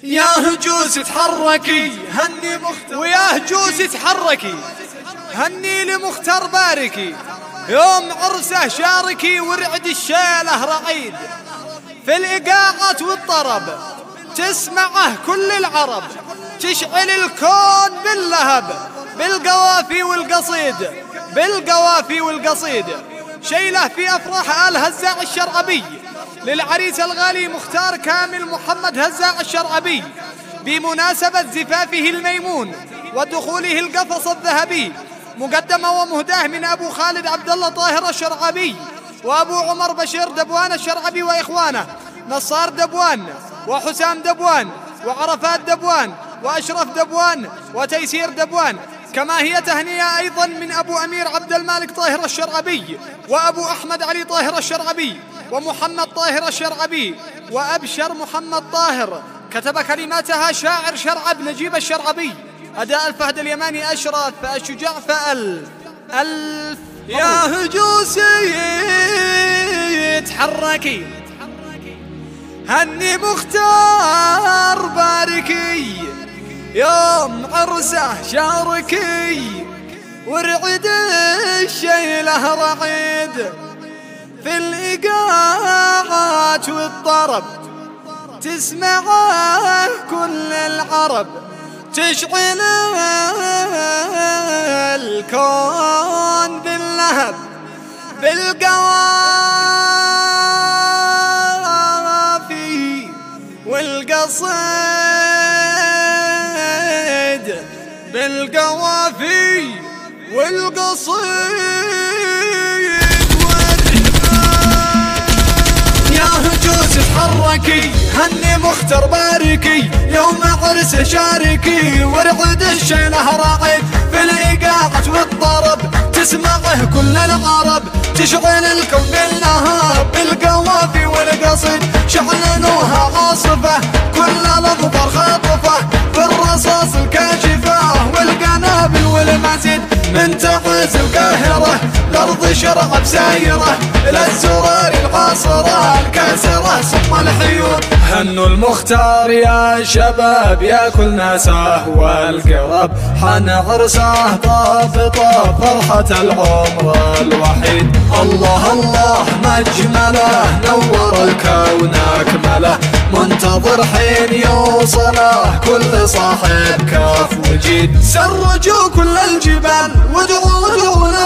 يا هجوس تحركي هني مختار، ويا هجوس تحركي هني لمختار باركي، يوم عرسه شاركي ورعد الشيله رعيد، في الإيقاعات والطرب تسمعه كل العرب، تشعل الكون باللهب بالقوافي والقصيد، بالقوافي والقصيد. شيله في أفراح آل هزاع الشرعبي للعريس الغالي مختار كامل محمد هزاع الشرعبي بمناسبة زفافه الميمون ودخوله القفص الذهبي، مقدمة ومهداه من أبو خالد عبد الله طاهر الشرعبي وأبو عمر بشير دبوان الشرعبي وإخوانه، نصار دبوان وحسام دبوان وعرفات دبوان وأشرف دبوان وتيسير دبوان. كما هي تهنئة أيضا من أبو أمير عبد المالك طاهر الشرعبي وأبو أحمد علي طاهر الشرعبي ومحمد طاهر الشرعبي وأبشر محمد طاهر. كتب كلماتها شاعر شرعب نجيب الشرعبي، أداء الفهد اليماني أشرف الشجاع فألف يا هجوسي تحركي هني مختار باركي، يوم عرسه شاركي ورعد الشيله رعيد، في الإيقاعات والطرب تسمعه كل العرب، تشعل الكون باللهب بالقوافي والقصيد، بالقوافي والقصيد. يا هجوس تحركي هني مختار باركي، يوم عرسه شاركي ورعد الشيله راعد، في الإيقاعات والطرب تسمعه كل العرب، تشعل الكون باللهب بالقوافي والقصيد، شعلنوها عاصفه كل الأظفار خاطفه، في الرصاص الكاشفه والقنابل والمزيد، من تعز القاهره الأرض شرعب سايره، إلى الزرار العاصره الكاسره صم الحيور. هنوا المختار يا شباب يا كل ناسه والقرب، حن عرسه طاف فرحة العمر الوحيد. الله الله مجمله نور الكون أكمله، منتظر حين يوصله كل صاحب كاف وجيد. سرجوا كل الجبال وادعوا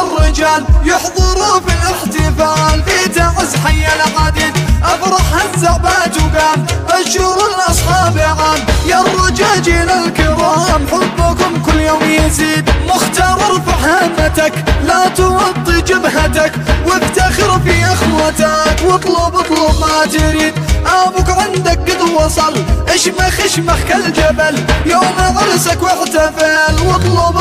الرجال يحضروا في الاحتفال، في تعز حي العديد افرح الزعبات وقام، بشروا الاصحاب عام يا الرجاجيل الكرام، حبكم كل يوم يزيد. مختار ارفع همتك لا توطي جبهتك، وافتخر في اخوتك واطلب ما تريد، ابوك عندك قد وصل اشمخ كالجبل، يوم عرسك واحتفل واطلب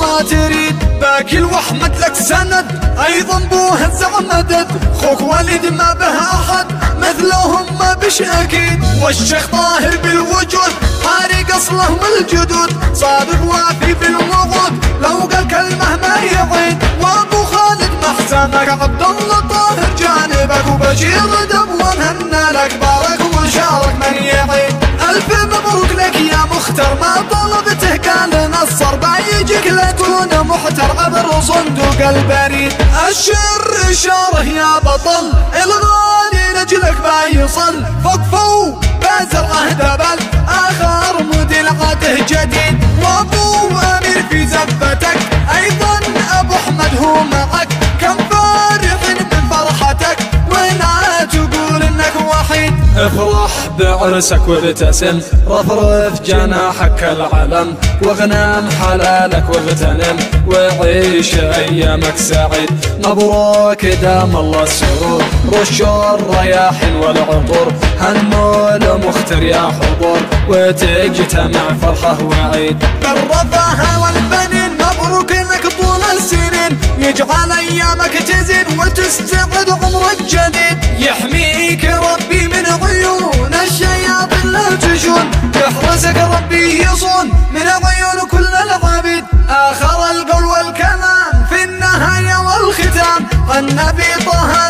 ما تريد. باكل واحمد لك سند ايضا بو هزع مدد، خوك وليد ما به احد مثلهم ما بش اكيد، والشيخ طاهر بالوجود حارق اصله من الجدود، صادق وافي بالوعود لو قال كلمه ما يعيد، وابو خالد محزنك عبد الله طاهر جانبك، وبشير دبوان هنا لك بارك وشارك من يعيد. الف مبروك لك يا مختار ما طلبته كان نصر، بايجيك لا تكون محتر عبر صندوق البريد. الشر شاره يا بطل الغالي نجلك بايصل، فوق فوق بازرعه دبل اخر موديل عاده جديد، وابو امير في زفتك ايضا ابو احمد هو معك، كم فرح من فرحتك ولا تقول انك وحيد. افرح بعرسك وابتسم رفرف جناحك العلم، واغنم حلالك واغتنم وعيش ايامك سعيد. مبروك دام الله السرور رشوا الرياحين والعطور، هنوا لمختار يا حضور وتجتمع فرحه وعيد. بالرفاهه والبنين مبروك لك طول السنين، يجعل ايامك تزين وتستعد عمرك جديد. يحميك ربي من عيون الشياطين لا تجون، يحرسك ربي يصون من عيون كل العبيد. اخر القول والكلام في النهايه والختام النبي طه